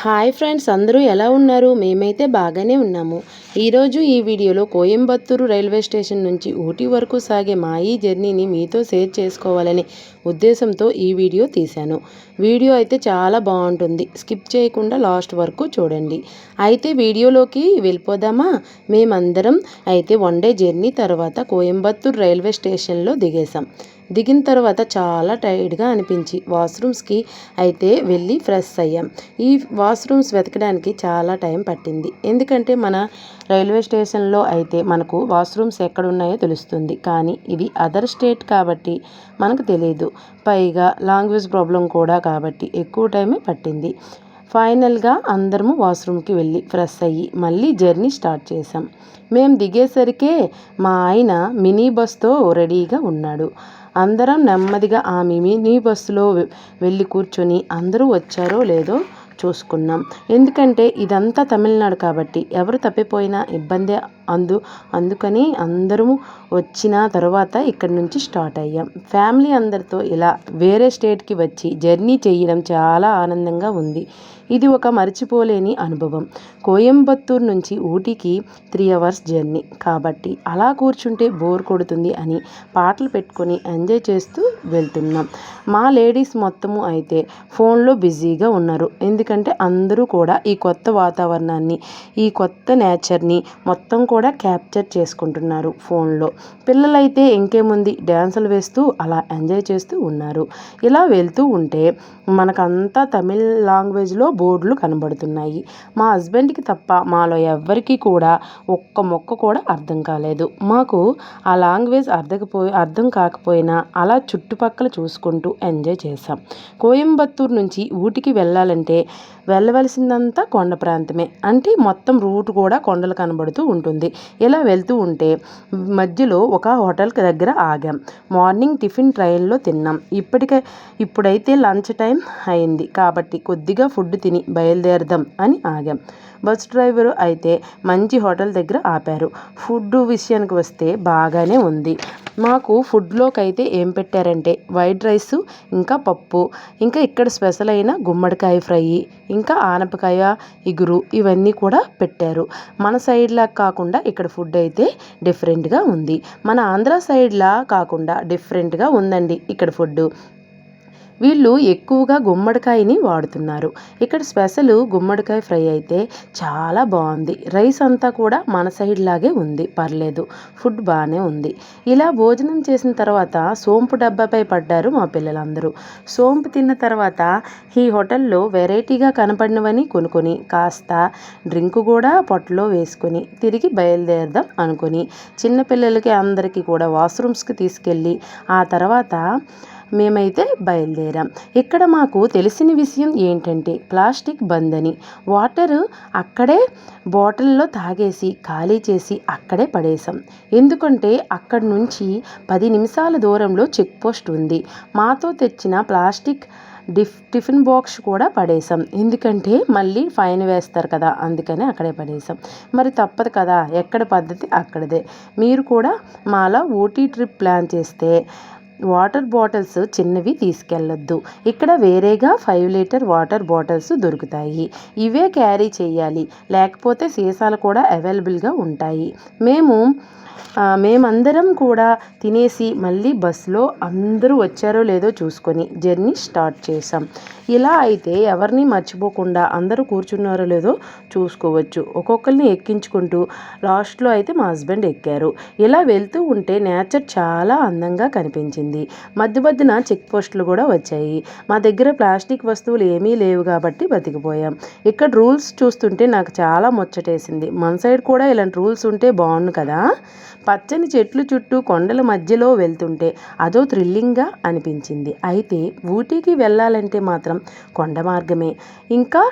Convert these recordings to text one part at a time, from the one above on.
Hi friends, అందరూ ఎలా ఉన్నారు? మేమైతే బాగానే ఉన్నాము. ఈరోజు ఈ వీడియోలో కోయంబత్తూరు రైల్వే స్టేషన్ నుంచి ఊటీ వరకు సాగే మా ఈ జర్నీని మీతో షేర్ చేసుకోవాలనే ఉద్దేశంతో ఈ వీడియో తీశాను. వీడియో అయితే చాలా బాగుంటుంది, స్కిప్ చేయకుండా లాస్ట్ వరకు చూడండి. అయితే వీడియోలోకి వెళ్ళిపోదామా? మేమందరం అయితే వన్ డే జర్నీ తర్వాత కోయంబత్తూరు రైల్వే స్టేషన్లో దిగేశాం. దిగిన తర్వాత చాలా టైర్డ్గా అనిపించి వాష్రూమ్స్కి అయితే వెళ్ళి ఫ్రెష్ అయ్యాం. ఈ వాష్రూమ్స్ వెతకడానికి చాలా టైం పట్టింది, ఎందుకంటే మన రైల్వే స్టేషన్లో అయితే మనకు వాష్రూమ్స్ ఎక్కడున్నాయో తెలుస్తుంది, కానీ ఇది అదర్ స్టేట్ కాబట్టి మనకు తెలియదు. పైగా లాంగ్వేజ్ ప్రాబ్లం కూడా కాబట్టి ఎక్కువ టైమే పట్టింది. ఫైనల్గా అందరము వాష్రూమ్కి వెళ్ళి ఫ్రెష్ అయ్యి మళ్ళీ జర్నీ స్టార్ట్ చేసాం. మేము దిగేసరికే మా ఆయన మినీ బస్తో రెడీగా ఉన్నాడు. అందరం నెమ్మదిగా ఆ మినీ బస్సులో వెళ్ళి కూర్చొని అందరూ వచ్చారో లేదో చూసుకున్నాం. ఎందుకంటే ఇదంతా తమిళనాడు కాబట్టి ఎవరు తప్పిపోయినా ఇబ్బందే. అందుకని అందరము వచ్చిన తర్వాత ఇక్కడి నుంచి స్టార్ట్ అయ్యాం. ఫ్యామిలీ అందరితో ఇలా వేరే స్టేట్కి వచ్చి జర్నీ చేయడం చాలా ఆనందంగా ఉంది. ఇది ఒక మర్చిపోలేని అనుభవం. కోయంబత్తూరు నుంచి ఊటీకి 3 అవర్స్ జర్నీ కాబట్టి అలా కూర్చుంటే బోర్ కొడుతుంది అని పాటలు పెట్టుకొని ఎంజాయ్ చేస్తూ వెళ్తున్నాం. మా లేడీస్ మొత్తము అయితే ఫోన్లో బిజీగా ఉన్నారు, ఎందుకంటే అందరూ కూడా ఈ కొత్త వాతావరణాన్ని, ఈ కొత్త నేచర్ని మొత్తం కూడా క్యాప్చర్ చేసుకుంటున్నారు ఫోన్లో. పిల్లలైతే ఇంకేముంది, డ్యాన్సులు వేస్తూ అలా ఎంజాయ్ చేస్తూ ఉన్నారు. ఇలా వెళ్తూ ఉంటే మనకంతా తమిళ్ లాంగ్వేజ్లో బోర్డులు కనబడుతున్నాయి. మా హస్బెండ్కి తప్ప మాలో ఎవ్వరికీ కూడా ఒక్క మొక్క కూడా అర్థం కాలేదు. మాకు ఆ లాంగ్వేజ్ అర్థం కాకపోయినా అలా చుట్టుపక్కల చూసుకుంటూ ఎంజాయ్ చేసాం. కోయంబత్తూరు నుంచి ఊటీకి వెళ్ళవలసిందంతా కొండ ప్రాంతమే, అంటే మొత్తం రూట్ కూడా కొండలు కనబడుతూ ఉంటుంది. ఇలా వెళ్తూ ఉంటే మధ్యలో ఒక హోటల్ దగ్గర ఆగాం. మార్నింగ్ టిఫిన్ ట్రైన్లో తిన్నాం. ఇప్పుడైతే లంచ్ టైం అయింది కాబట్టి కొద్దిగా ఫుడ్ తిని బయలుదేరదాం అని ఆగాం. బస్ డ్రైవరు అయితే మంచి హోటల్ దగ్గర ఆపారు. ఫుడ్ విషయానికి వస్తే బాగానే ఉంది. మాకు ఫుడ్లోకి అయితే ఏం పెట్టారంటే వైట్ రైస్, ఇంకా పప్పు, ఇంకా ఇక్కడ స్పెషల్ అయిన గుమ్మడికాయ ఫ్రై, ఇంకా ఆనపకాయ ఇగురు, ఇవన్నీ కూడా పెట్టారు. మన సైడ్లా కాకుండా ఇక్కడ ఫుడ్ అయితే డిఫరెంట్గా ఉంది. మన ఆంధ్ర సైడ్లా కాకుండా డిఫరెంట్గా ఉందండి ఇక్కడ ఫుడ్. వీళ్ళు ఎక్కువగా గుమ్మడికాయని వాడుతున్నారు. ఇక్కడ స్పెషల్ గుమ్మడికాయ ఫ్రై అయితే చాలా బాగుంది. రైస్ అంతా కూడా మన సైడ్ లాగే ఉంది, పర్లేదు, ఫుడ్ బాగానే ఉంది. ఇలా భోజనం చేసిన తర్వాత సోంపు డబ్బాపై పడ్డారు మా పిల్లలందరూ. సోంపు తిన్న తర్వాత ఈ హోటల్లో వెరైటీగా కనపడినవని కొనుక్కొని కాస్త డ్రింక్ కూడా పొట్టలో వేసుకొని తిరిగి బయలుదేరదాం అనుకొని చిన్నపిల్లలకి అందరికీ కూడా వాష్రూమ్స్కి తీసుకెళ్ళి ఆ తర్వాత మేమైతే బయలుదేరాం. ఇక్కడ మాకు తెలిసిన విషయం ఏంటంటే ప్లాస్టిక్ బంద్ అని. వాటర్ అక్కడే బాటిల్లో తాగేసి ఖాళీ చేసి అక్కడే పడేసాం. ఎందుకంటే అక్కడి నుంచి 10 నిమిషాల దూరంలో చెక్ పోస్ట్ ఉంది. మాతో తెచ్చిన ప్లాస్టిక్ టిఫిన్ బాక్స్ కూడా పడేసాం, ఎందుకంటే మళ్ళీ ఫైన్ వేస్తారు కదా, అందుకని అక్కడే పడేసాం. మరి తప్పదు కదా, ఎక్కడ పద్ధతి అక్కడదే. మీరు కూడా మాలా ఊటీ ట్రిప్ ప్లాన్ చేస్తే వాటర్ బాటిల్స్ చిన్నవి తీసుకెళ్ళొద్దు. ఇక్కడ వేరేగా 5 లీటర్ వాటర్ బాటిల్స్ దొరుకుతాయి, ఇవే క్యారీ చేయాలి. లేకపోతే సీసాలు కూడా అవైలబుల్గా ఉంటాయి. మేమందరం కూడా తినేసి మళ్ళీ బస్సులో అందరూ వచ్చారో లేదో చూసుకొని జర్నీ స్టార్ట్ చేసాం. ఇలా అయితే ఎవరిని మర్చిపోకుండా అందరూ కూర్చున్నారో లేదో చూసుకోవచ్చు. ఒక్కొక్కరిని ఎక్కించుకుంటూ లాస్ట్లో అయితే మా హస్బెండ్ ఎక్కారు. ఇలా వెళ్తూ ఉంటే నేచర్ చాలా అందంగా కనిపించింది. మధ్య మధ్యన చెక్ పోస్టులు కూడా వచ్చాయి. మా దగ్గర ప్లాస్టిక్ వస్తువులు ఏమీ లేవు కాబట్టి బతికిపోయాం. ఇక్కడ రూల్స్ చూస్తుంటే నాకు చాలా ముచ్చటేసింది. మన సైడ్ కూడా ఇలాంటి రూల్స్ ఉంటే బాగుండు కదా. పచ్చని చెట్లు చుట్టూ కొండల మధ్యలో వెళ్తుంటే అదో థ్రిల్లింగ్గా అనిపించింది. అయితే ఊటీకి వెళ్ళాలంటే మాత్రం కొండ మార్గమే, ఇంకా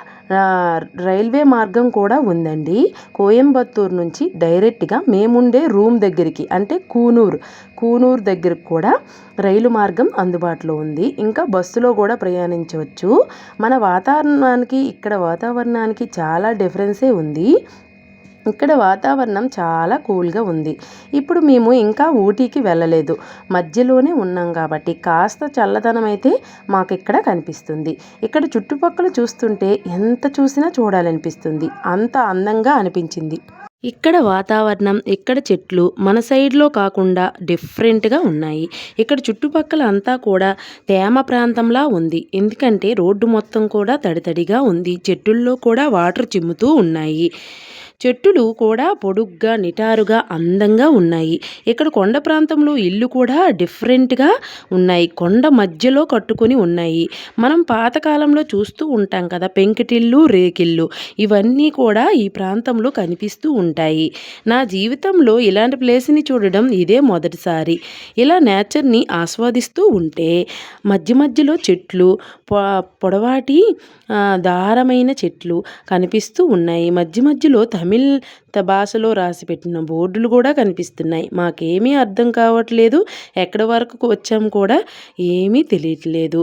రైల్వే మార్గం కూడా ఉందండి. కోయంబత్తూరు నుంచి డైరెక్ట్గా మేముండే రూమ్ దగ్గరికి, అంటే కూనూరు దగ్గరికి కూడా రైలు మార్గం అందుబాటులో ఉంది. ఇంకా బస్సులో కూడా ప్రయాణించవచ్చు. మన వాతావరణానికి ఇక్కడ వాతావరణానికి చాలా డిఫరెన్సే ఉంది. ఇక్కడ వాతావరణం చాలా కూల్గా ఉంది. ఇప్పుడు మేము ఇంకా ఊటీకి వెళ్ళలేదు, మధ్యలోనే ఉన్నాం కాబట్టి కాస్త చల్లదనం అయితే మాకు ఇక్కడ కనిపిస్తుంది. ఇక్కడ చుట్టుపక్కల చూస్తుంటే ఎంత చూసినా చూడాలనిపిస్తుంది, అంత అందంగా అనిపించింది. ఇక్కడ వాతావరణం, ఇక్కడ చెట్లు మన సైడ్లో కాకుండా డిఫరెంట్గా ఉన్నాయి. ఇక్కడ చుట్టుపక్కల అంతా కూడా తేమ ప్రాంతంలా ఉంది, ఎందుకంటే రోడ్డు మొత్తం కూడా తడితడిగా ఉంది. చెట్టుల్లో కూడా వాటర్ చిమ్ముతూ ఉన్నాయి. చెట్టులు కూడా పొడుగ్గా నిటారుగా అందంగా ఉన్నాయి. ఇక్కడ కొండ ప్రాంతంలో ఇల్లు కూడా డిఫరెంట్గా ఉన్నాయి, కొండ మధ్యలో కట్టుకొని ఉన్నాయి. మనం పాతకాలంలో చూస్తూ ఉంటాం కదా, పెంకుటిల్లు, రేకిల్లు, ఇవన్నీ కూడా ఈ ప్రాంతంలో కనిపిస్తూ ఉంటాయి. నా జీవితంలో ఇలాంటి ప్లేస్ని చూడడం ఇదే మొదటిసారి. ఇలా నేచర్ని ఆస్వాదిస్తూ ఉంటే మధ్య మధ్యలో చెట్లు, పొడవాటి దారమైన చెట్లు కనిపిస్తూ ఉన్నాయి. మధ్య మధ్యలో తమిళ్ భాషలో రాసి పెట్టిన బోర్డులు కూడా కనిపిస్తున్నాయి. మాకేమీ అర్థం కావట్లేదు, ఎక్కడి వరకు వచ్చాం కూడా ఏమీ తెలియట్లేదు.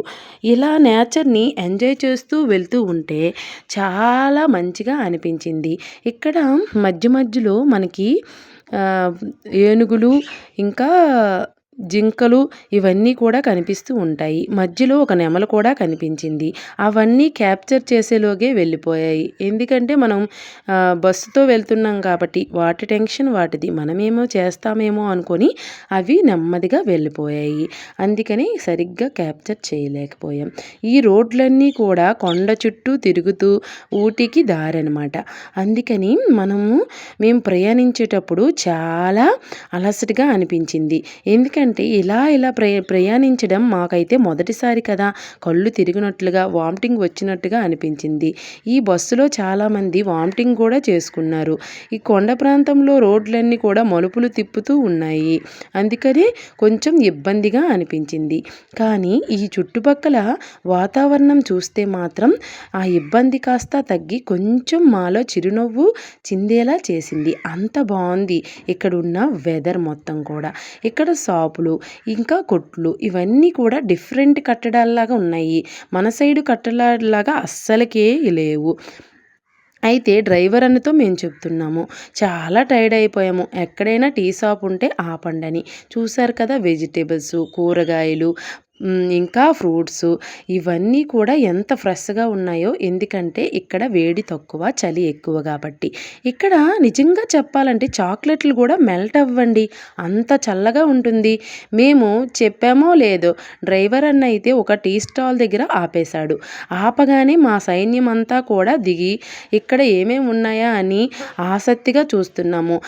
ఇలా నేచర్ని ఎంజాయ్ చేస్తూ వెళ్తూ ఉంటే చాలా మంచిగా అనిపించింది. ఇక్కడ మధ్య మధ్యలో మనకి ఏనుగులు, ఇంకా జింకలు, ఇవన్నీ కూడా కనిపిస్తూ ఉంటాయి. మధ్యలో ఒక నెమలు కూడా కనిపించింది. అవన్నీ క్యాప్చర్ చేసేలోగే వెళ్ళిపోయాయి, ఎందుకంటే మనం బస్సుతో వెళ్తున్నాం కాబట్టి వాటి టెన్షన్ వాటిది, మనమేమో చేస్తామేమో అనుకొని అవి నెమ్మదిగా వెళ్ళిపోయాయి. అందుకని సరిగ్గా క్యాప్చర్ చేయలేకపోయాం. ఈ రోడ్లన్నీ కూడా కొండ చుట్టూ తిరుగుతూ ఊటీకి దారి అనమాట. అందుకని మేము ప్రయాణించేటప్పుడు చాలా అలసటగా అనిపించింది. ఎందుకంటే ఇలా ప్రయాణించడం మాకైతే మొదటిసారి కదా, కళ్ళు తిరిగినట్లుగా, వామిటింగ్ వచ్చినట్టుగా అనిపించింది. ఈ బస్సులో చాలామంది వామిటింగ్ కూడా చేసుకున్నారు. ఈ కొండ ప్రాంతంలో రోడ్లన్నీ కూడా మలుపులు తిప్పుతూ ఉన్నాయి, అందుకని కొంచెం ఇబ్బందిగా అనిపించింది. కానీ ఈ చుట్టుపక్కల వాతావరణం చూస్తే మాత్రం ఆ ఇబ్బంది కాస్త తగ్గి కొంచెం మాలో చిరునవ్వు చిందేలా చేసింది. అంత బాగుంది ఇక్కడ ఉన్న వెదర్ మొత్తం కూడా. ఇక్కడ షాపులు, ఇంకా కొట్లు, ఇవన్నీ కూడా డిఫరెంట్ కట్టడాల్లాగా ఉన్నాయి. మన సైడు కట్టడాల్లాగా అస్సలకే లేవు. అయితే డ్రైవర్ అన్నతో మేము చెప్తున్నాము, చాలా టైర్డ్ అయిపోయాము, ఎక్కడైనా టీ షాప్ ఉంటే ఆపండని. చూశారు కదా, వెజిటేబుల్స్, కూరగాయలు, ఇంకా ఫ్రూట్స్, ఇవన్నీ కూడా ఎంత ఫ్రెష్గా ఉన్నాయో, ఎందుకంటే ఇక్కడ వేడి తక్కువ, చలి ఎక్కువ కాబట్టి. ఇక్కడ నిజంగా చెప్పాలంటే చాక్లెట్లు కూడా మెల్ట్ అవ్వండి, అంత చల్లగా ఉంటుంది. మేము చెప్పామో లేదో, డ్రైవర్ అన్న అయితే ఒక టీ స్టాల్ దగ్గర ఆపేశాడు. ఆపగానే మా సైన్యం అంతా కూడా దిగి ఇక్కడ ఏమేమి ఉన్నాయా అని ఆసక్తిగా చూస్తున్నాము.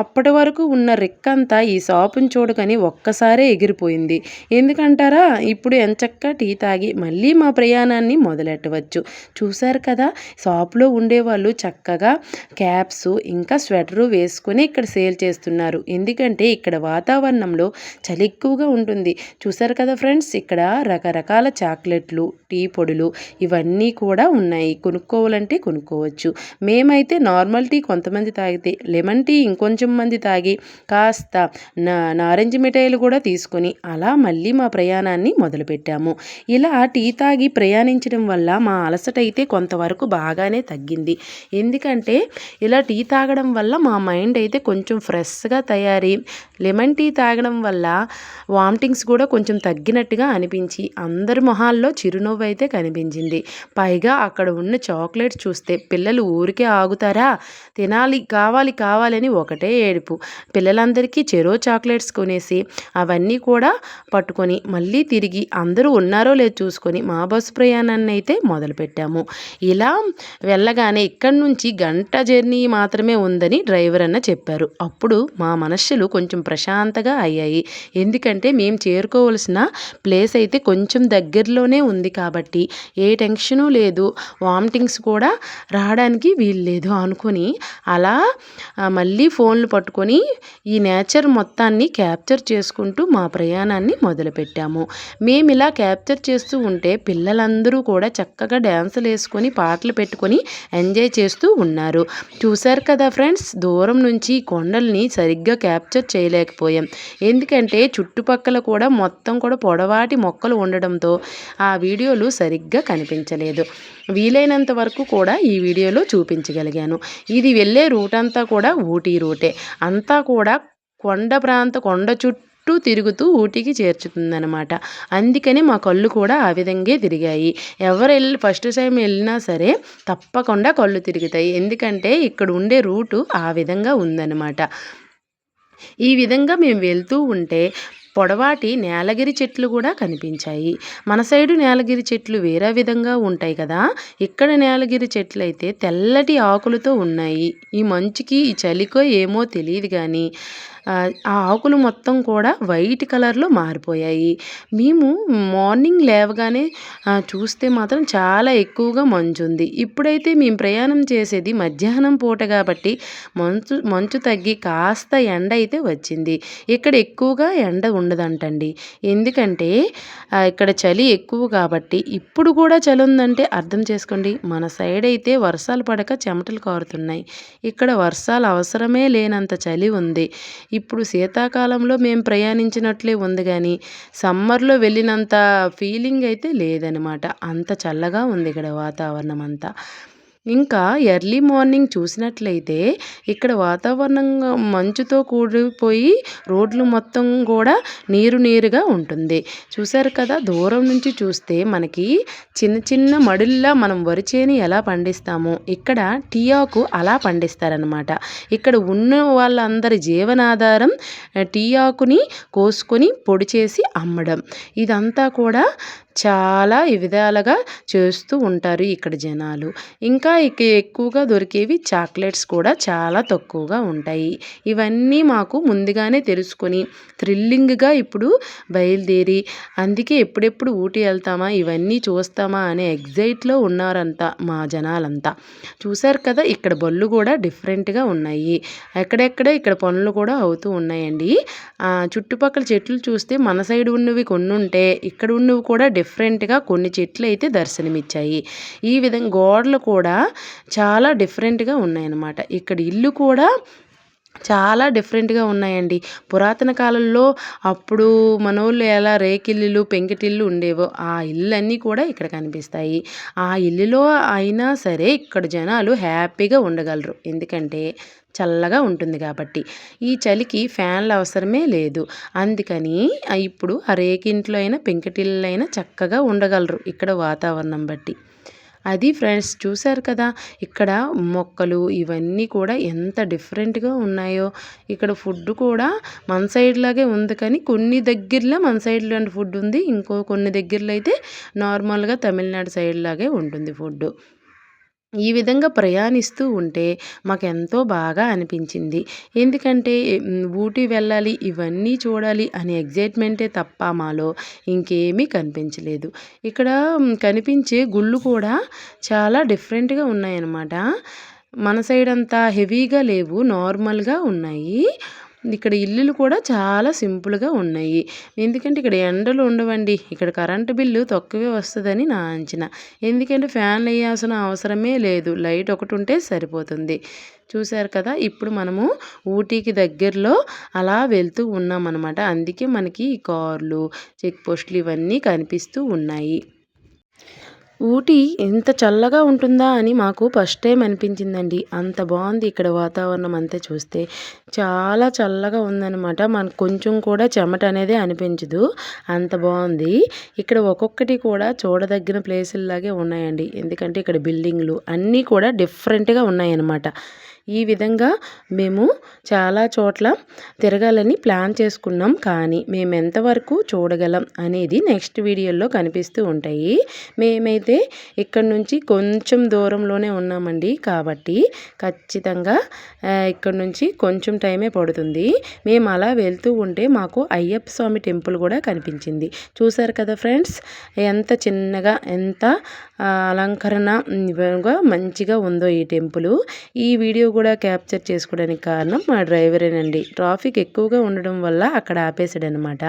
అప్పటి వరకు ఉన్న రెక్కంతా ఈ షాపుని చూడకని ఒక్కసారే ఎగిరిపోయింది. ఎందుకంటారా, ఇప్పుడు ఎంచక్కా టీ తాగి మళ్ళీ మా ప్రయాణాన్ని మొదలెట్టవచ్చు. చూశారు కదా, షాప్లో ఉండేవాళ్ళు చక్కగా క్యాప్స్, ఇంకా స్వెటరు వేసుకొని ఇక్కడ సేల్ చేస్తున్నారు, ఎందుకంటే ఇక్కడ వాతావరణంలో చలి ఎక్కువగా ఉంటుంది. చూశారు కదా ఫ్రెండ్స్, ఇక్కడ రకరకాల చాక్లెట్లు, టీ పొడులు, ఇవన్నీ కూడా ఉన్నాయి. కొనుక్కోవాలంటే కొనుక్కోవచ్చు. మేమైతే నార్మల్ టీ కొంతమంది తాగితే, లెమన్ టీ ఇంకొంచెం మంది తాగి, కాస్త నారింజ మిఠాయిలు కూడా తీసుకొని అలా మళ్ళీ మా ప్రయాణాన్ని మొదలుపెట్టాము. ఇలా టీ తాగి ప్రయాణించడం వల్ల మా అలసట అయితే కొంతవరకు బాగానే తగ్గింది. ఎందుకంటే ఇలా టీ తాగడం వల్ల మా మైండ్ అయితే కొంచెం ఫ్రెష్గా తయారీ, లెమన్ టీ తాగడం వల్ల వామిటింగ్స్ కూడా కొంచెం తగ్గినట్టుగా అనిపించి అందరి మొహాల్లో చిరునవ్వు అయితే కనిపించింది. పైగా అక్కడ ఉన్న చాక్లెట్స్ చూస్తే పిల్లలు ఊరికే ఆగుతారా, తినాలి, కావాలని ఒకటే ఏడుపు. పిల్లలందరికీ చెరో చాక్లెట్స్ కొనేసి అవన్నీ కూడా పట్టుకొని మళ్ళీ తిరిగి అందరూ ఉన్నారో లేదో చూసుకొని మా బస్సు ప్రయాణాన్ని అయితే మొదలుపెట్టాము. ఇలా వెళ్ళగానే ఇక్కడి నుంచి గంట జర్నీ మాత్రమే ఉందని డ్రైవర్ అన్న చెప్పారు. అప్పుడు మా మనస్సులు కొంచెం ప్రశాంతంగా అయ్యాయి, ఎందుకంటే మేము చేరుకోవలసిన ప్లేస్ అయితే కొంచెం దగ్గరలోనే ఉంది కాబట్టి ఏ టెన్షను లేదు, వామిటింగ్స్ కూడా రావడానికి వీలు లేదు అనుకుని అలా మళ్ళీ ఫోన్లో మొబైల్ని పట్టుకొని ఈ నేచర్ మొత్తాన్ని క్యాప్చర్ చేసుకుంటూ మా ప్రయాణాన్ని మొదలుపెట్టాము. మేము ఇలా క్యాప్చర్ చేస్తూ ఉంటే పిల్లలందరూ కూడా చక్కగా డ్యాన్సులు వేసుకొని పాటలు పెట్టుకొని ఎంజాయ్ చేస్తూ ఉన్నారు. చూశారు కదా ఫ్రెండ్స్, దూరం నుంచి కొండల్ని సరిగ్గా క్యాప్చర్ చేయలేకపోయాం. ఎందుకంటే చుట్టుపక్కల కూడా మొత్తం కూడా పొడవాటి మొక్కలు ఉండడంతో ఆ వీడియోలు సరిగ్గా కనిపించలేదు. వీలైనంత వరకు కూడా ఈ వీడియోలో చూపించగలిగాను. ఇది వెళ్ళే రూట్ అంతా కూడా ఊటీ రూటే. అంతా కూడా కొండ చుట్టూ తిరుగుతూ ఊటీకి చేర్చుతుందనమాట. అందుకని మా కళ్ళు కూడా ఆ విధంగా తిరిగాయి. ఎవరు ఫస్ట్ టైం వెళ్ళినా సరే తప్పకుండా కళ్ళు తిరుగుతాయి. ఎందుకంటే ఇక్కడ ఉండే రూటు ఆ విధంగా ఉందన్నమాట. ఈ విధంగా మేము వెళ్తూ ఉంటే పొడవాటి నేలగిరి చెట్లు కూడా కనిపించాయి. మన సైడు నేలగిరి చెట్లు వేరే విధంగా ఉంటాయి కదా, ఇక్కడ నేలగిరి చెట్లు అయితే తెల్లటి ఆకులతో ఉన్నాయి. ఈ మంచుకి ఈ చలికో ఏమో తెలియదు కానీ ఆ ఆకులు మొత్తం కూడా వైట్ కలర్లో మారిపోయాయి. మేము మార్నింగ్ లేవగానే చూస్తే మాత్రం చాలా ఎక్కువగా మంచు ఉంది. ఇప్పుడైతే మేము ప్రయాణం చేసేది మధ్యాహ్నం పూట కాబట్టి మంచు తగ్గి కాస్త ఎండ అయితే వచ్చింది. ఇక్కడ ఎక్కువగా ఎండ ఉండదంటండి. ఎందుకంటే ఇక్కడ చలి ఎక్కువ కాబట్టి. ఇప్పుడు కూడా చలి ఉందంటే అర్థం చేసుకోండి. మన సైడ్ అయితే వర్షాలు పడక చెమటలు కారుతున్నాయి. ఇక్కడ వర్షాలు అవసరమే లేనంత చలి ఉంది. ఇప్పుడు శీతాకాలంలో మేము ప్రయాణించినట్లే ఉంది కానీ సమ్మర్లో వెళ్ళినంత ఫీలింగ్ అయితే లేదనమాట. అంత చల్లగా ఉంది ఇక్కడ వాతావరణం అంతా. ఇంకా ఎర్లీ మార్నింగ్ చూసినట్లయితే ఇక్కడ వాతావరణం మంచుతో కూడిపోయి రోడ్లు మొత్తం కూడా నీరుగా ఉంటుంది. చూశారు కదా, దూరం నుంచి చూస్తే మనకి చిన్న చిన్న మడుల్లా మనం వరి చేని ఎలా పండిస్తామో ఇక్కడ టీ ఆకు అలా పండిస్తారనమాట. ఇక్కడ ఉన్న వాళ్ళందరి జీవనాధారం టీ ఆకుని కోసుకొని పొడి చేసి అమ్మడం. ఇదంతా కూడా చాలా విధాలుగా చేస్తూ ఉంటారు ఇక్కడ జనాలు. ఇంకా ఎక్కువగా దొరికేవి చాక్లెట్స్ కూడా చాలా తక్కువగా ఉంటాయి. ఇవన్నీ మాకు ముందుగానే తెలుసుకొని థ్రిల్లింగ్గా ఇప్పుడు బయలుదేరి అందుకే ఎప్పుడెప్పుడు ఊటీ వెళ్తామా ఇవన్నీ చూస్తామా అనే ఎగ్జైట్లో ఉన్నారంతా మా జనాలంతా. చూశారు కదా, ఇక్కడ బళ్ళు కూడా డిఫరెంట్గా ఉన్నాయి. ఎక్కడెక్కడ ఇక్కడ పనులు కూడా అవుతూ ఉన్నాయండి. చుట్టుపక్కల చెట్లు చూస్తే మన సైడ్ ఉన్నవి కొన్ని ఉంటే ఇక్కడ ఉన్నవి కూడా డిఫరెంట్గా కొన్ని చెట్లు అయితే దర్శనమిచ్చాయి. ఈ విధంగా గోడలు కూడా చాలా డిఫరెంట్గా ఉన్నాయన్నమాట. ఇక్కడ ఇల్లు కూడా చాలా డిఫరెంట్గా ఉన్నాయండి. పురాతన కాలంలో అప్పుడు మనోళ్ళు ఎలా రేకిల్లు పెంకిటిల్లు ఉండేవో ఆ ఇళ్ళన్నీ కూడా ఇక్కడ కనిపిస్తాయి. ఆ ఇల్లులో అయినా సరే ఇక్కడ జనాలు హ్యాపీగా ఉండగలరు. ఎందుకంటే చల్లగా ఉంటుంది కాబట్టి. ఈ చలికి ఫ్యాన్ల అవసరమే లేదు. అందుకని ఇప్పుడు ఆ రేకింట్లో అయినా పెంకిటిల్లు అయినా చక్కగా ఉండగలరు ఇక్కడ వాతావరణం బట్టి. అది ఫ్రెండ్స్, చూశారు కదా, ఇక్కడ మొక్కలు ఇవన్నీ కూడా ఎంత డిఫరెంట్గా ఉన్నాయో. ఇక్కడ ఫుడ్ కూడా మన సైడ్ లాగే ఉంది కానీ కొన్ని దగ్గరలో మన సైడ్ లాంటి ఫుడ్ ఉంది. కొన్ని దగ్గరలో అయితే నార్మల్గా తమిళనాడు సైడ్ లాగే ఉంటుంది ఫుడ్. ఈ విధంగా ప్రయాణిస్తూ ఉంటే మాకెంతో బాగా అనిపించింది. ఎందుకంటే ఊటీ వెళ్ళాలి ఇవన్నీ చూడాలి అనే ఎగ్జైట్మెంటే తప్ప మాలో ఇంకేమీ కనిపించలేదు. ఇక్కడ కనిపించే గుళ్ళు కూడా చాలా డిఫరెంట్గా ఉన్నాయన్నమాట. మన సైడ్ అంతా హెవీగా లేవు, నార్మల్గా ఉన్నాయి. ఇక్కడ ఇల్లులు కూడా చాలా సింపుల్గా ఉన్నాయి. ఎందుకంటే ఇక్కడ ఎండలు ఉండవండి. ఇక్కడ కరెంటు బిల్లు తక్కువే వస్తుందని నా అంచనా. ఎందుకంటే ఫ్యాన్లు వేయాల్సిన అవసరమే లేదు, లైట్ ఒకటి ఉంటే సరిపోతుంది. చూశారు కదా, ఇప్పుడు మనము ఊటీకి దగ్గరలో అలా వెళ్తూ ఉన్నామన్నమాట. అందుకే మనకి ఈ కార్లు చెక్ పోస్టులు ఇవన్నీ కనిపిస్తూ ఉన్నాయి. ఊటీ ఎంత చల్లగా ఉంటుందా అని మాకు ఫస్ట్ టైం అనిపించిందండి. అంత బాగుంది ఇక్కడ వాతావరణం అంతా చూస్తే. చాలా చల్లగా ఉందన్నమాట. మనకు కొంచెం కూడా చెమట అనేది అనిపించదు, అంత బాగుంది. ఇక్కడ ఒక్కొక్కటి కూడా చూడదగిన ప్లేసుల్లాగే ఉన్నాయండి. ఎందుకంటే ఇక్కడ బిల్డింగ్లు అన్నీ కూడా డిఫరెంట్గా ఉన్నాయన్నమాట. ఈ విధంగా మేము చాలా చోట్ల తిరగాలని ప్లాన్ చేసుకున్నాం. కానీ మేము ఎంతవరకు చూడగలం అనేది నెక్స్ట్ వీడియోలో కనిపిస్తూ ఉంటాయి. మేమైతే ఇక్కడ నుంచి కొంచెం దూరంలోనే ఉన్నామండి. కాబట్టి ఖచ్చితంగా ఇక్కడ నుంచి కొంచెం టైమే పడుతుంది. మేము అలా వెళ్తూ ఉంటే మాకు అయ్యప్ప స్వామి టెంపుల్ కూడా కనిపించింది. చూశారు కదా ఫ్రెండ్స్, ఎంత చిన్నగా ఎంత అలంకరణ మంచిగా ఉందో ఈ టెంపుల్. ఈ వీడియో కూడా క్యాప్చర్ చేసుకోవడానికి కారణం మా డ్రైవరేనండి. ట్రాఫిక్ ఎక్కువగా ఉండడం వల్ల అక్కడ ఆపేసాడనమాట.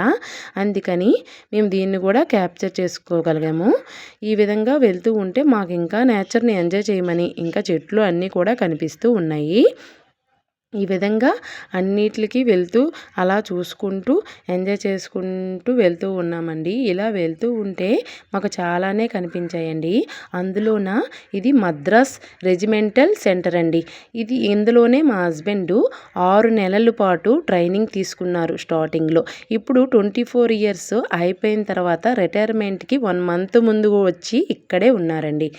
అందుకని మేము దీన్ని కూడా క్యాప్చర్ చేసుకోగలిగాము. ఈ విధంగా వెళ్తూ ఉంటే మాకు ఇంకా నేచర్ని ఎంజాయ్ చేయమని ఇంకా చెట్లు అన్నీ కూడా కనిపిస్తూ ఉన్నాయి. ఈ విధంగా అన్నిటికి వెళ్తూ అలా చూసుకుంటూ ఎంజాయ్ చేసుకుంటూ వెళ్తూ ఉన్నామండి. ఇలా వెళ్తూ ఉంటే మాకు చాలానే కనిపించాయండి. అందులోన ఇది మద్రాస్ రెజిమెంటల్ సెంటర్ అండి. ఇందులోనే మా హస్బెండ్ 6 నెలల పాటు ట్రైనింగ్ తీసుకున్నారు స్టార్టింగ్లో. ఇప్పుడు 24 ఇయర్స్ అయిపోయిన తర్వాత రిటైర్మెంట్కి 1 మంత్ ముందు వచ్చి ఇక్కడే ఉన్నారండి.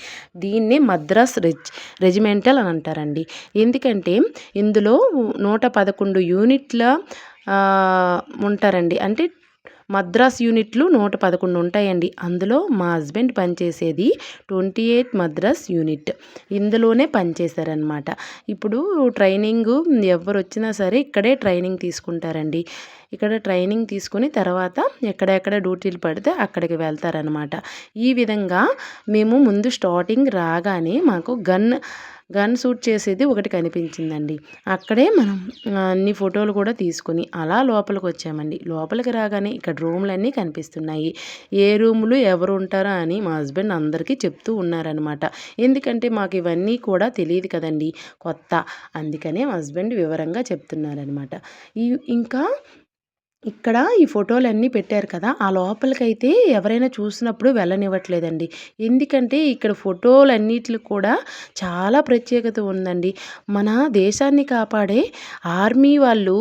దీన్నే మద్రాస్ రెజిమెంటల్ అని అంటారండి. ఎందుకంటే ఇందులో 111 యూనిట్ల ఉంటారండి. అంటే మద్రాస్ యూనిట్లు 111 ఉంటాయండి. అందులో మా హస్బెండ్ పనిచేసేది 28 మద్రాస్ యూనిట్. ఇందులోనే పనిచేశారనమాట. ఇప్పుడు ట్రైనింగ్ ఎవరు వచ్చినా సరే ఇక్కడే ట్రైనింగ్ తీసుకుంటారండి. ఇక్కడ ట్రైనింగ్ తీసుకుని తర్వాత ఎక్కడెక్కడ డ్యూటీలు పడితే అక్కడికి వెళ్తారనమాట. ఈ విధంగా మేము ముందు స్టార్టింగ్ రాగానే మాకు గన్ షూట్ చేసేది ఒకటి కనిపించిందండి. అక్కడే మనం అన్ని ఫోటోలు కూడా తీసుకుని అలా లోపలికి వచ్చామండి. లోపలికి రాగానే ఇక్కడ రూమ్లన్నీ కనిపిస్తున్నాయి. ఏ రూములు ఎవరు ఉంటారా అని మా హస్బెండ్ అందరికీ చెప్తూ ఉన్నారనమాట. ఎందుకంటే మాకు ఇవన్నీ కూడా తెలియదు కదండి, కొత్త. అందుకనే మా హస్బెండ్ వివరంగా చెప్తున్నారనమాట. ఇంకా ఇక్కడ ఈ ఫోటోలన్నీ పెట్టారు కదా, ఆ లోపలికైతే ఎవరైనా చూసినప్పుడు వెళ్ళనివ్వట్లేదండి. ఎందుకంటే ఇక్కడ ఫోటోలన్నిటికి కూడా చాలా ప్రత్యేకత ఉందండి. మన దేశాన్ని కాపాడే ఆర్మీ వాళ్ళు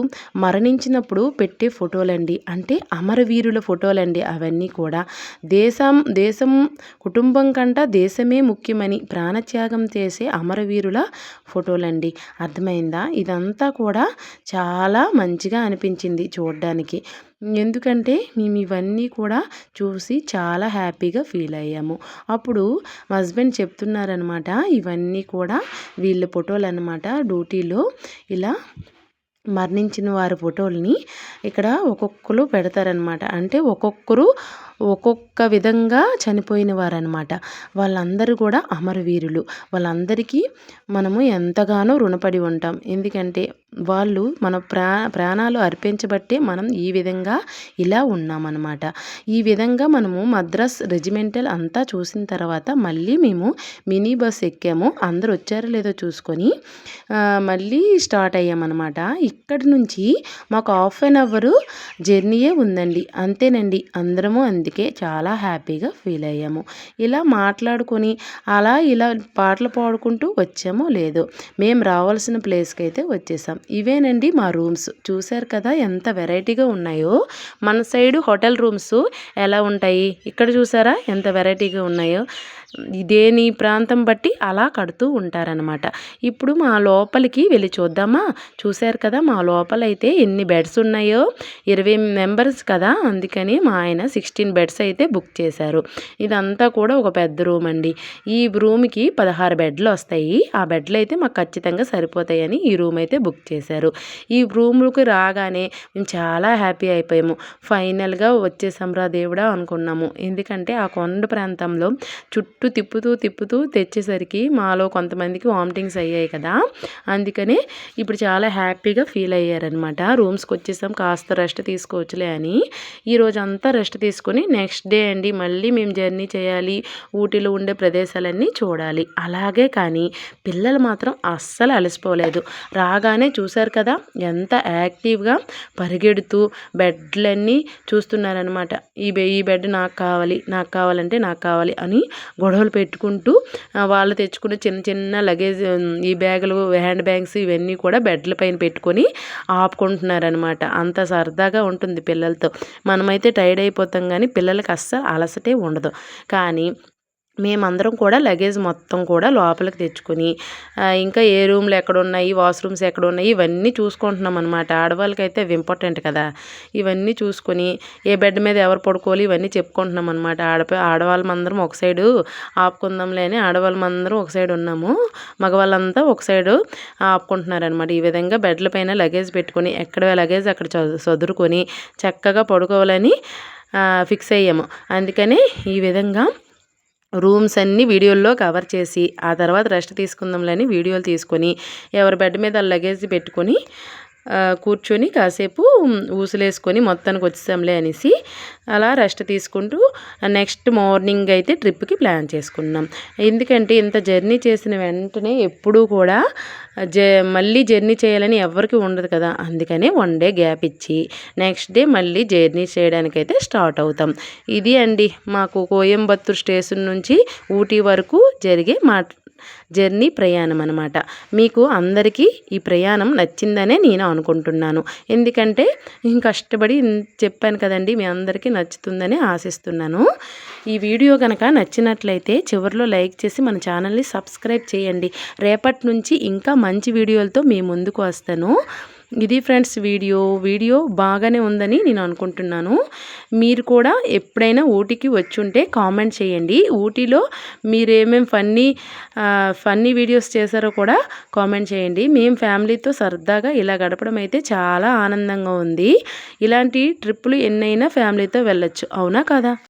మరణించినప్పుడు పెట్టే ఫోటోలండి. అంటే అమరవీరుల ఫోటోలండి అవన్నీ కూడా. దేశం కుటుంబం కంట దేశమే ముఖ్యమని ప్రాణత్యాగం చేసే అమరవీరుల ఫోటోలండి. అర్థమైందా? ఇదంతా కూడా చాలా మంచిగా అనిపించింది చూడడానికి. ఎందుకంటే మేము ఇవన్నీ కూడా చూసి చాలా హ్యాపీగా ఫీల్ అయ్యాము. అప్పుడు మా హస్బెండ్ చెప్తున్నారనమాట, ఇవన్నీ కూడా వీళ్ళ ఫోటోలు అనమాట. డ్యూటీలో ఇలా మరణించిన వారి ఫోటోల్ని ఇక్కడ ఒక్కొక్కరు పెడతారనమాట. అంటే ఒక్కొక్కరు ఒక్కొక్క విధంగా చనిపోయిన వారనమాట. వాళ్ళందరూ కూడా అమరవీరులు. వాళ్ళందరికీ మనము ఎంతగానో రుణపడి ఉంటాం. ఎందుకంటే వాళ్ళు మన ప్రాణాలు అర్పించబట్టే మనం ఈ విధంగా ఇలా ఉన్నామన్నమాట. ఈ విధంగా మనము మద్రాస్ రెజిమెంటల్ అంతా చూసిన తర్వాత మళ్ళీ మేము మినీ బస్ ఎక్కాము. అందరూ వచ్చారో లేదో చూసుకొని మళ్ళీ స్టార్ట్ అయ్యామన్నమాట. ఇక్కడి నుంచి మాకు 1/2 అవర్ జర్నీయే ఉందండి. అంతేనండి. అందరము అందుకే చాలా హ్యాపీగా ఫీల్ అయ్యాము. ఇలా మాట్లాడుకొని అలా ఇలా పాటలు పాడుకుంటూ వచ్చామో లేదో మేము రావాల్సిన ప్లేస్కి అయితే వచ్చేసాం. ఇవేనండి మా రూమ్స్. చూశారు కదా ఎంత వెరైటీగా ఉన్నాయో. మన సైడు హోటల్ రూమ్స్ ఎలా ఉంటాయి, ఇక్కడ చూసారా ఎంత వెరైటీగా ఉన్నాయో. దేని ప్రాంతం బట్టి అలా కడుతూ ఉంటారనమాట. ఇప్పుడు మా లోపలికి వెళ్ళి చూద్దామా? చూశారు కదా మా లోపలైతే ఎన్ని బెడ్స్ ఉన్నాయో. 20 మెంబర్స్ కదా, అందుకని మా ఆయన 16 బెడ్స్ అయితే బుక్ చేశారు. ఇదంతా కూడా ఒక పెద్ద రూమ్ అండి. ఈ రూమ్కి 16 బెడ్లు వస్తాయి. ఆ బెడ్లు అయితే మాకు ఖచ్చితంగా సరిపోతాయని ఈ రూమ్ అయితే బుక్ చేశారు. ఈ రూమ్కి రాగానే మేము చాలా హ్యాపీ అయిపోయాము. ఫైనల్గా వచ్చేసాంరా దేవుడా అనుకున్నాము. ఎందుకంటే ఆ కొండ ప్రాంతంలో చుట్టూ తిప్పుతూ తెచ్చేసరికి మాలో కొంతమందికి వామిటింగ్స్ అయ్యాయి కదా, అందుకనే ఇప్పుడు చాలా హ్యాపీగా ఫీల్ అయ్యారనమాట. రూమ్స్కి వచ్చేసాం, కాస్త రెస్ట్ తీసుకోవచ్చులే అని. ఈరోజు అంతా రెస్ట్ తీసుకొని నెక్స్ట్ డే అండి మళ్ళీ మేము జర్నీ చేయాలి, ఊటీలో ఉండే ప్రదేశాలన్నీ చూడాలి. అలాగే కానీ పిల్లలు మాత్రం అస్సలు అలసిపోలేదు. రాగానే చూశారు కదా ఎంత యాక్టివ్గా పరిగెడుతూ బెడ్లన్నీ చూస్తున్నారనమాట. ఈ బెడ్ నాకు కావాలంటే నాకు కావాలి అని గొడవలు పెట్టుకుంటూ వాళ్ళు తెచ్చుకున్న చిన్న లగేజ్, ఈ బ్యాగులు, హ్యాండ్ బ్యాగ్స్ ఇవన్నీ కూడా బెడ్ల పైన పెట్టుకొని ఆపుకుంటున్నారనమాట. అంత సరదాగా ఉంటుంది పిల్లలతో. మనమైతే టైర్డ్ అయిపోతాం కానీ పిల్లలకి అస్సలు అలసటే ఉండదు. కానీ మేమందరం కూడా లగేజ్ మొత్తం కూడా లోపలికి తెచ్చుకొని ఇంకా ఏ రూమ్లు ఎక్కడున్నాయి, వాష్రూమ్స్ ఎక్కడున్నాయి ఇవన్నీ చూసుకుంటున్నాం అనమాట. ఆడవాళ్ళకైతే అవి ఇంపార్టెంట్ కదా. ఇవన్నీ చూసుకొని ఏ బెడ్ మీద ఎవరు పడుకోవాలి ఇవన్నీ చెప్పుకుంటున్నాం అనమాట. ఆడవాళ్ళమందరం ఒక సైడు ఆపుకుందాంలే అని ఆడవాళ్ళమందరం ఒక సైడ్ ఉన్నాము, మగవాళ్ళంతా ఒక సైడు ఆపుకుంటున్నారనమాట. ఈ విధంగా బెడ్ల పైన లగేజ్ పెట్టుకొని ఎక్కడ లగేజ్ అక్కడ చదురుకొని చక్కగా పడుకోవాలని ఫిక్స్ అయ్యాము. అందుకని ఈ విధంగా రూమ్స్ అన్నీ వీడియోల్లో కవర్ చేసి ఆ తర్వాత రెస్ట్ తీసుకుందాంలని వీడియోలు తీసుకొని ఎవరి బెడ్ మీద లగేజ్ పెట్టుకొని కూర్చొని కాసేపు ఊసులేసుకొని మొత్తానికి వచ్చేసాంలే అనేసి అలా రెస్ట్ తీసుకుంటూ నెక్స్ట్ మార్నింగ్ అయితే ట్రిప్కి ప్లాన్ చేసుకున్నాం. ఎందుకంటే ఇంత జర్నీ చేసిన వెంటనే ఎప్పుడూ కూడా మళ్ళీ జర్నీ చేయాలని ఎవరికి ఉండదు కదా, అందుకనే 1 డే గ్యాప్ ఇచ్చి నెక్స్ట్ డే మళ్ళీ జర్నీ చేయడానికైతే స్టార్ట్ అవుతాం. ఇది అండి మాకు కోయంబత్తూర్ స్టేషన్ నుంచి ఊటీ వరకు జరిగే జర్నీ ప్రయాణం అనమాట. మీకు అందరికీ ఈ ప్రయాణం నచ్చిందనే నేను అనుకుంటున్నాను. ఎందుకంటే కష్టపడి చెప్పాను కదండి, మీ అందరికీ నచ్చుతుందని ఆశిస్తున్నాను. ఈ వీడియో కనుక నచ్చినట్లయితే చివరిలో లైక్ చేసి మన ఛానల్ని సబ్స్క్రైబ్ చేయండి. రేపటి నుంచి ఇంకా మంచి వీడియోలతో మీ ముందుకు వస్తాను. ఇది ఫ్రెండ్స్ వీడియో బాగానే ఉందని నేను అనుకుంటున్నాను. మీరు కూడా ఎప్పుడైనా ఊటీకి వచ్చుంటే కామెంట్ చేయండి. ఊటీలో మీరు ఏమేమి ఫన్నీ వీడియోస్ చేశారో కూడా కామెంట్ చేయండి. మేము ఫ్యామిలీతో సరదాగా ఇలా గడపడం అయితే చాలా ఆనందంగా ఉంది. ఇలాంటి ట్రిప్పులు ఎన్నైనా ఫ్యామిలీతో వెళ్ళొచ్చు, అవునా కదా?